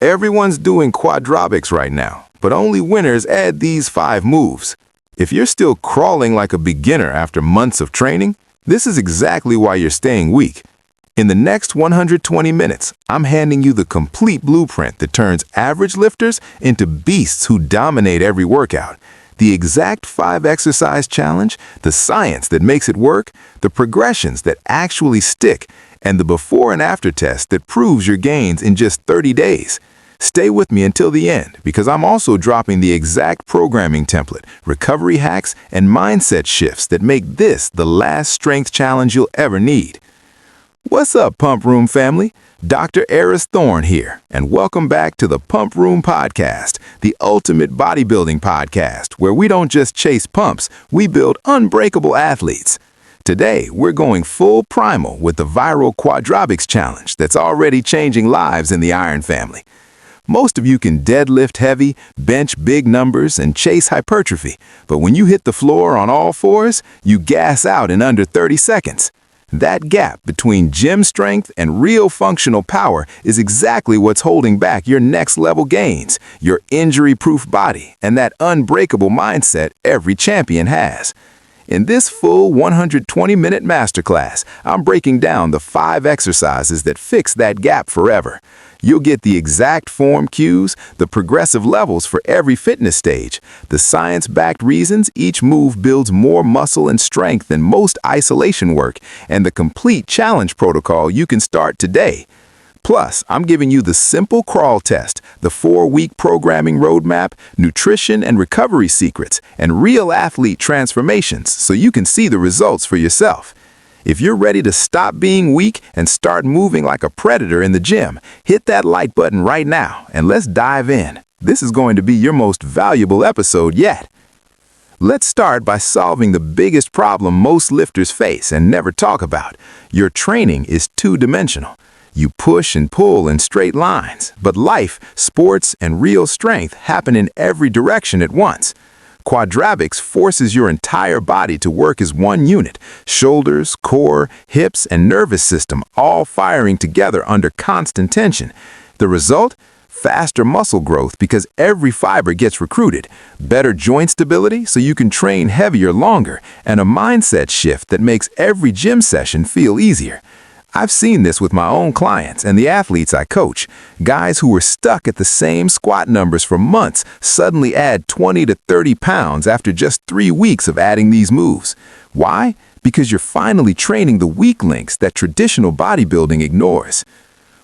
Everyone's doing quadrobics right now, but only winners add these 5 moves. If you're still crawling like a beginner after months of training, this is exactly why you're staying weak. In the next 120 minutes, I'm handing you the complete blueprint that turns average lifters into beasts who dominate every workout. The exact 5-exercise challenge, the science that makes it work, the progressions that actually stick, and the before and after test that proves your gains in just 30 days. Stay with me until the end, because I'm also dropping the exact programming template, recovery hacks, and mindset shifts that make this the last strength challenge you'll ever need. What's up, Pump Room family? Dr. Aris Thorne here, and welcome back to the Pump Room Podcast, the ultimate bodybuilding podcast, where we don't just chase pumps, we build unbreakable athletes. Today, we're going full primal with the viral Quadrobics challenge that's already changing lives in the Iron family. Most of you can deadlift heavy, bench big numbers, and chase hypertrophy, but when you hit the floor on all fours, you gas out in under 30 seconds. That gap between gym strength and real functional power is exactly what's holding back your next level gains, your injury-proof body, and that unbreakable mindset every champion has. In this full 120-minute masterclass, I'm breaking down the 5 exercises that fix that gap forever. You'll get the exact form cues, the progressive levels for every fitness stage, the science-backed reasons each move builds more muscle and strength than most isolation work, and the complete challenge protocol you can start today. Plus, I'm giving you the simple crawl test, the 4-week programming roadmap, nutrition and recovery secrets, and real athlete transformations so you can see the results for yourself. If you're ready to stop being weak and start moving like a predator in the gym, hit that like button right now and let's dive in. This is going to be your most valuable episode yet. Let's start by solving the biggest problem most lifters face and never talk about. Your training is two-dimensional. You push and pull in straight lines, but life, sports, and real strength happen in every direction at once. Quadrobics forces your entire body to work as one unit, shoulders, core, hips, and nervous system all firing together under constant tension. The result? Faster muscle growth because every fiber gets recruited, better joint stability so you can train heavier longer, and a mindset shift that makes every gym session feel easier. I've seen this with my own clients and the athletes I coach. Guys who were stuck at the same squat numbers for months suddenly add 20 to 30 pounds after just 3 weeks of adding these moves. Why? Because you're finally training the weak links that traditional bodybuilding ignores.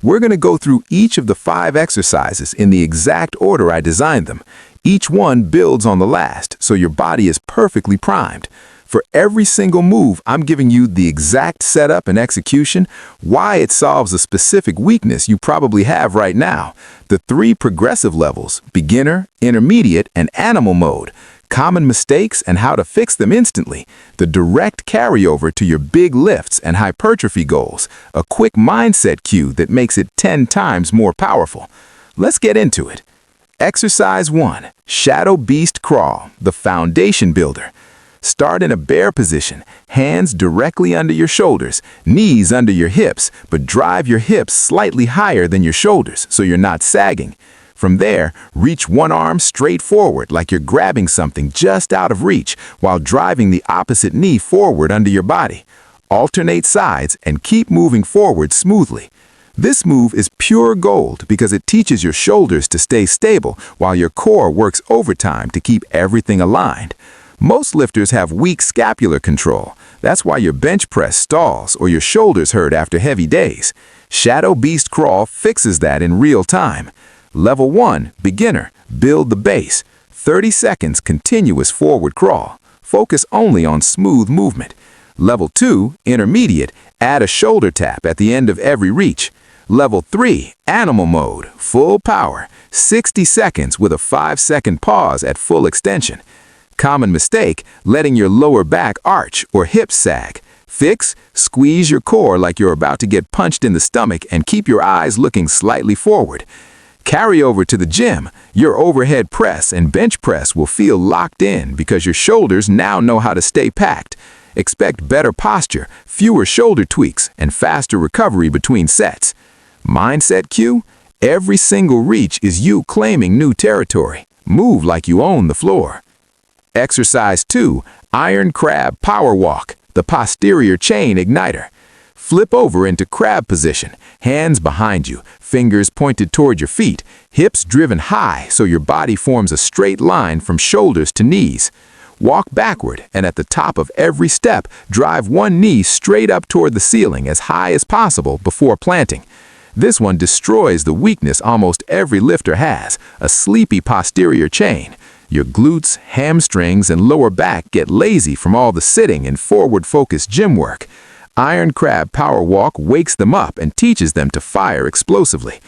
We're going to go through each of the 5 exercises in the exact order I designed them. Each one builds on the last, so your body is perfectly primed. For every single move, I'm giving you the exact setup and execution, why it solves a specific weakness you probably have right now, the 3 progressive levels, beginner, intermediate, and animal mode, common mistakes and how to fix them instantly, the direct carryover to your big lifts and hypertrophy goals, a quick mindset cue that makes it 10 times more powerful. Let's get into it. Exercise 1, Shadow Beast Crawl, the foundation builder. Start in a bear position, hands directly under your shoulders, knees under your hips, but drive your hips slightly higher than your shoulders so you're not sagging. From there, reach one arm straight forward like you're grabbing something just out of reach while driving the opposite knee forward under your body. Alternate sides and keep moving forward smoothly. This move is pure gold because it teaches your shoulders to stay stable while your core works overtime to keep everything aligned. Most lifters have weak scapular control. That's why your bench press stalls or your shoulders hurt after heavy days. Shadow Beast Crawl fixes that in real time. Level 1, Beginner, build the base. 30 seconds continuous forward crawl. Focus only on smooth movement. Level 2, Intermediate, add a shoulder tap at the end of every reach. Level 3, Animal Mode, full power. 60 seconds with a 5-second pause at full extension. Common mistake, letting your lower back arch or hips sag. Fix, squeeze your core like you're about to get punched in the stomach and keep your eyes looking slightly forward. Carry over to the gym. Your overhead press and bench press will feel locked in because your shoulders now know how to stay packed. Expect better posture, fewer shoulder tweaks, and faster recovery between sets. Mindset cue, Every single reach is you claiming new territory. Move like you own the floor. Exercise 2, Iron Crab Power Walk, the posterior chain igniter. Flip over into crab position, hands behind you, fingers pointed toward your feet, hips driven high so your body forms a straight line from shoulders to knees. Walk backward, and at the top of every step, drive one knee straight up toward the ceiling as high as possible before planting. This one destroys the weakness almost every lifter has, a sleepy posterior chain. Your glutes, hamstrings, and lower back get lazy from all the sitting and forward-focused gym work. Iron Crab Power Walk wakes them up and teaches them to fire explosively.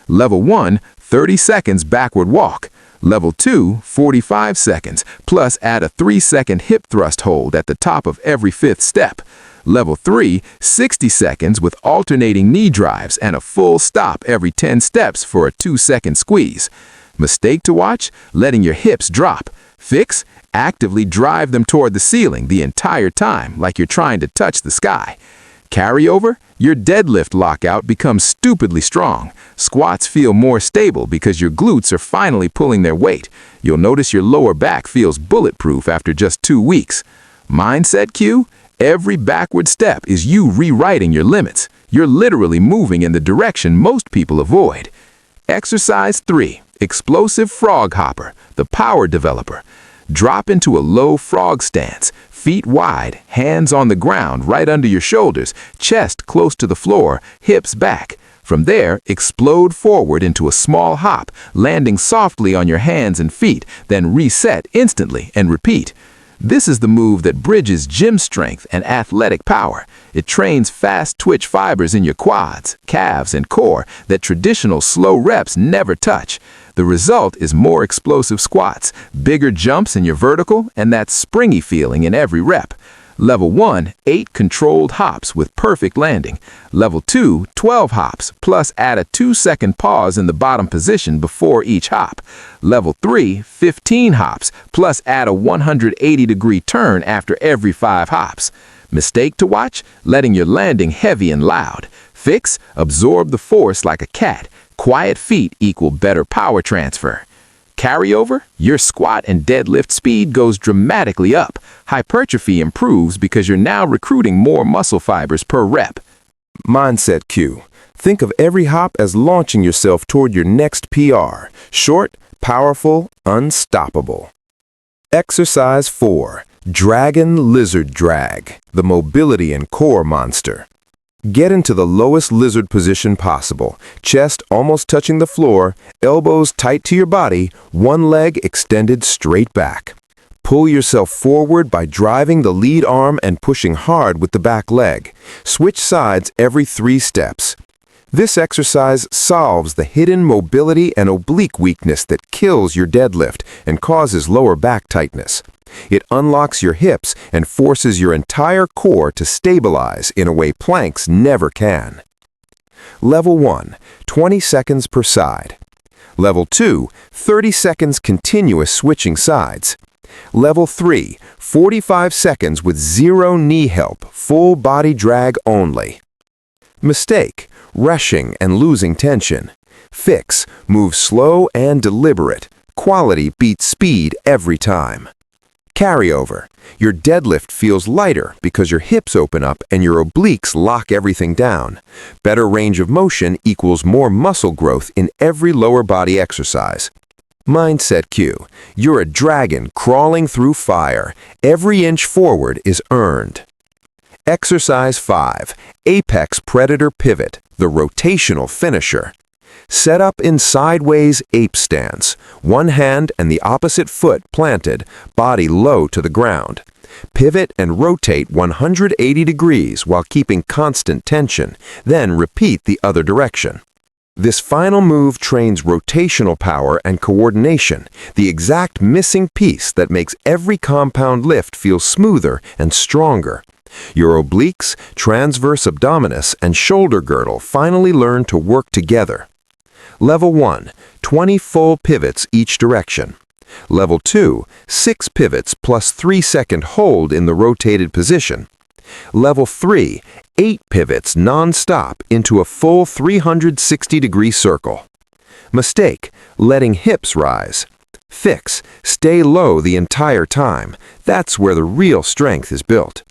Level 1, 30 seconds backward walk. Level 2, 45 seconds, plus add a 3-second hip thrust hold at the top of every 5th step. Level 3, 60 seconds with alternating knee drives and a full stop every 10 steps for a 2-second squeeze. Mistake to watch? Letting your hips drop. Fix? Actively drive them toward the ceiling the entire time like you're trying to touch the sky. Carryover? Your deadlift lockout becomes stupidly strong. Squats feel more stable because your glutes are finally pulling their weight. You'll notice your lower back feels bulletproof after just 2 weeks. Mindset cue? Every backward step is you rewriting your limits. You're literally moving in the direction most people avoid. Exercise 3, Explosive Frog Hopper, the power developer. Drop into a low frog stance, feet wide, hands on the ground right under your shoulders, chest close to the floor, hips back. From there, explode forward into a small hop, landing softly on your hands and feet, then reset instantly and repeat. This is the move that bridges gym strength and athletic power. It trains fast twitch fibers in your quads, calves, and core that traditional slow reps never touch. The result is more explosive squats, bigger jumps in your vertical, and that springy feeling in every rep. Level 1, 8 controlled hops with perfect landing. Level 2, 12 hops, plus add a 2-second pause in the bottom position before each hop. Level 3, 15 hops, plus add a 180-degree turn after every 5 hops. Mistake to watch? Letting your landing heavy and loud. Fix? Absorb the force like a cat. Quiet feet equal better power transfer. Carryover? Your squat and deadlift speed goes dramatically up. Hypertrophy improves because you're now recruiting more muscle fibers per rep. Mindset cue. Think of every hop as launching yourself toward your next PR. Short, powerful, unstoppable. Exercise 4. Dragon Lizard Drag, the mobility and core monster. Get into the lowest lizard position possible, chest almost touching the floor, elbows tight to your body, one leg extended straight back. Pull yourself forward by driving the lead arm and pushing hard with the back leg. Switch sides every 3 steps. This exercise solves the hidden mobility and oblique weakness that kills your deadlift and causes lower back tightness. It unlocks your hips and forces your entire core to stabilize in a way planks never can. Level 1, 20 seconds per side. Level 2, 30 seconds continuous switching sides. Level 3, 45 seconds with 0 knee help, full body drag only. Mistake, rushing and losing tension. Fix, move slow and deliberate. Quality beats speed every time. Carryover. Your deadlift feels lighter because your hips open up and your obliques lock everything down. Better range of motion equals more muscle growth in every lower body exercise. Mindset cue. You're a dragon crawling through fire. Every inch forward is earned. Exercise 5. Apex Predator Pivot, the rotational finisher. Set up in sideways ape stance, one hand and the opposite foot planted, body low to the ground. Pivot and rotate 180 degrees while keeping constant tension, then repeat the other direction. This final move trains rotational power and coordination, the exact missing piece that makes every compound lift feel smoother and stronger. Your obliques, transverse abdominis, and shoulder girdle finally learn to work together. Level 1, 20 full pivots each direction. Level 2, 6 pivots plus 3-second hold in the rotated position. Level 3, 8 pivots non-stop into a full 360-degree circle. Mistake, letting hips rise. Fix, stay low the entire time. That's where the real strength is built.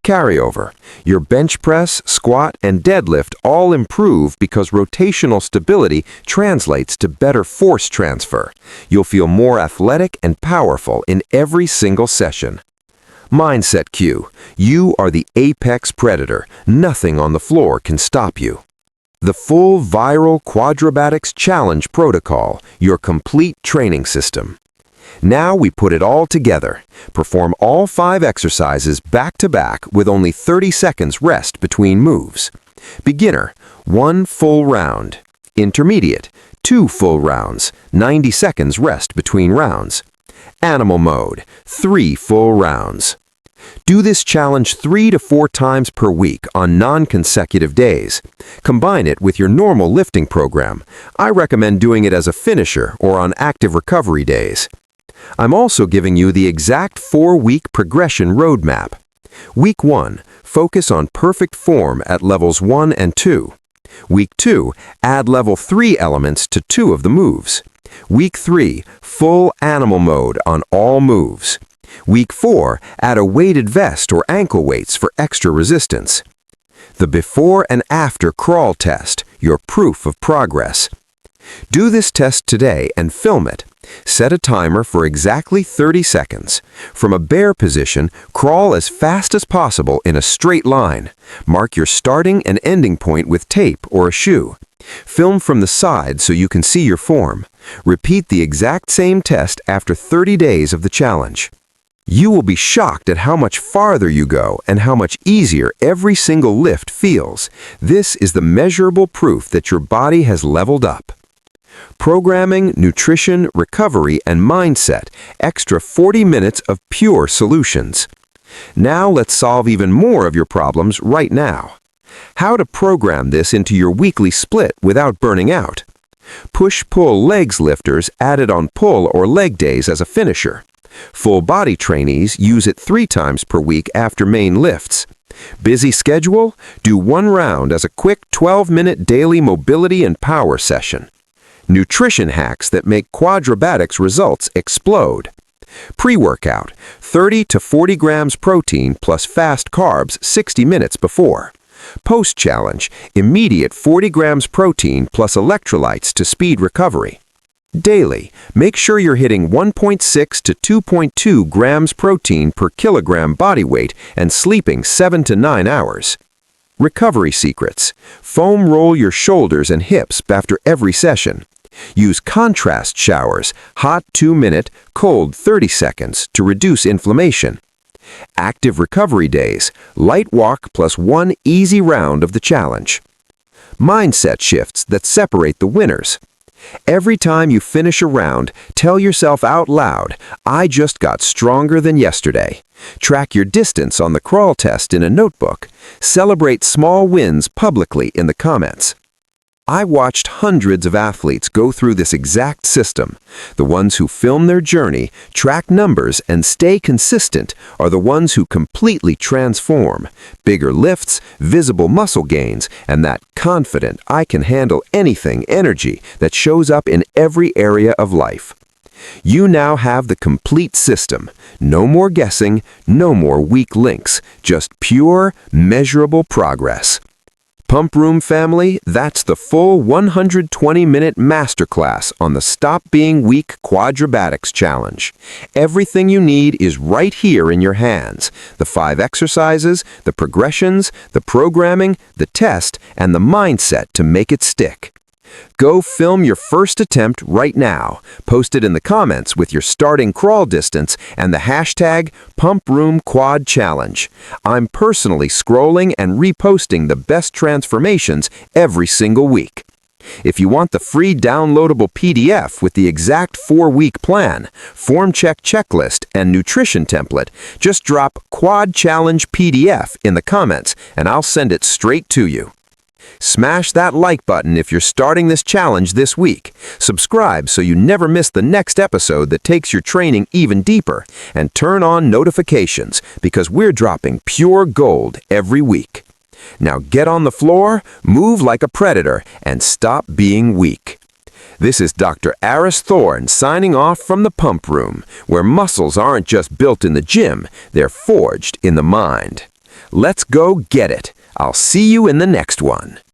Carryover, your bench press, squat, and deadlift all improve because rotational stability translates to better force transfer. You'll feel more athletic and powerful in every single session. Mindset cue, you are the apex predator. Nothing on the floor can stop you. The full viral Quadrobics Challenge Protocol, your complete training system. Now we put it all together. Perform all 5 exercises back-to-back with only 30 seconds rest between moves. Beginner, 1 full round. Intermediate, 2 full rounds, 90 seconds rest between rounds. Animal mode, 3 full rounds. Do this challenge 3 to 4 times per week on non-consecutive days. Combine it with your normal lifting program. I recommend doing it as a finisher or on active recovery days. I'm also giving you the exact 4-week progression roadmap. Week 1, focus on perfect form at levels 1 and 2. Week 2, add level 3 elements to 2 of the moves. Week 3, full animal mode on all moves. Week 4, add a weighted vest or ankle weights for extra resistance. The before and after crawl test, your proof of progress. Do this test today and film it. Set a timer for exactly 30 seconds. From a bear position, crawl as fast as possible in a straight line. Mark your starting and ending point with tape or a shoe. Film from the side so you can see your form. Repeat the exact same test after 30 days of the challenge. You will be shocked at how much farther you go and how much easier every single lift feels. This is the measurable proof that your body has leveled up. Programming, nutrition, recovery, and mindset, extra 40 minutes of pure solutions. Now let's solve even more of your problems right now. How to program this into your weekly split without burning out. Push-pull legs lifters added on pull or leg days as a finisher. Full body trainees use it 3 times per week after main lifts. Busy schedule? Do 1 round as a quick 12-minute daily mobility and power session. Nutrition hacks that make Quadrobics results explode. Pre-workout, 30 to 40 grams protein plus fast carbs 60 minutes before. Post-challenge, immediate 40 grams protein plus electrolytes to speed recovery. Daily, make sure you're hitting 1.6 to 2.2 grams protein per kilogram body weight and sleeping 7 to 9 hours. Recovery secrets. Foam roll your shoulders and hips after every session. Use contrast showers, hot 2-minute, cold 30 seconds to reduce inflammation. Active recovery days, light walk plus 1 easy round of the challenge. Mindset shifts that separate the winners. Every time you finish a round, tell yourself out loud, I just got stronger than yesterday. Track your distance on the crawl test in a notebook. Celebrate small wins publicly in the comments. I watched hundreds of athletes go through this exact system. The ones who film their journey, track numbers, and stay consistent are the ones who completely transform. Bigger lifts, visible muscle gains, and that confident, I can handle anything energy that shows up in every area of life. You now have the complete system. No more guessing, no more weak links, just pure, measurable progress. Pump Room family, that's the full 120-minute masterclass on the Stop Being Weak Quadrobics Challenge. Everything you need is right here in your hands. The 5 exercises, the progressions, the programming, the test, and the mindset to make it stick. Go film your first attempt right now. Post it in the comments with your starting crawl distance and the hashtag #PumpRoomQuadChallenge. I'm personally scrolling and reposting the best transformations every single week. If you want the free downloadable PDF with the exact 4-week plan, form check checklist, and nutrition template, just drop Quad Challenge PDF in the comments and I'll send it straight to you. Smash that like button if you're starting this challenge this week. Subscribe so you never miss the next episode that takes your training even deeper. And turn on notifications because we're dropping pure gold every week. Now get on the floor, move like a predator, and stop being weak. This is Dr. Aris Thorne signing off from the pump room, where muscles aren't just built in the gym, they're forged in the mind. Let's go get it. I'll see you in the next one.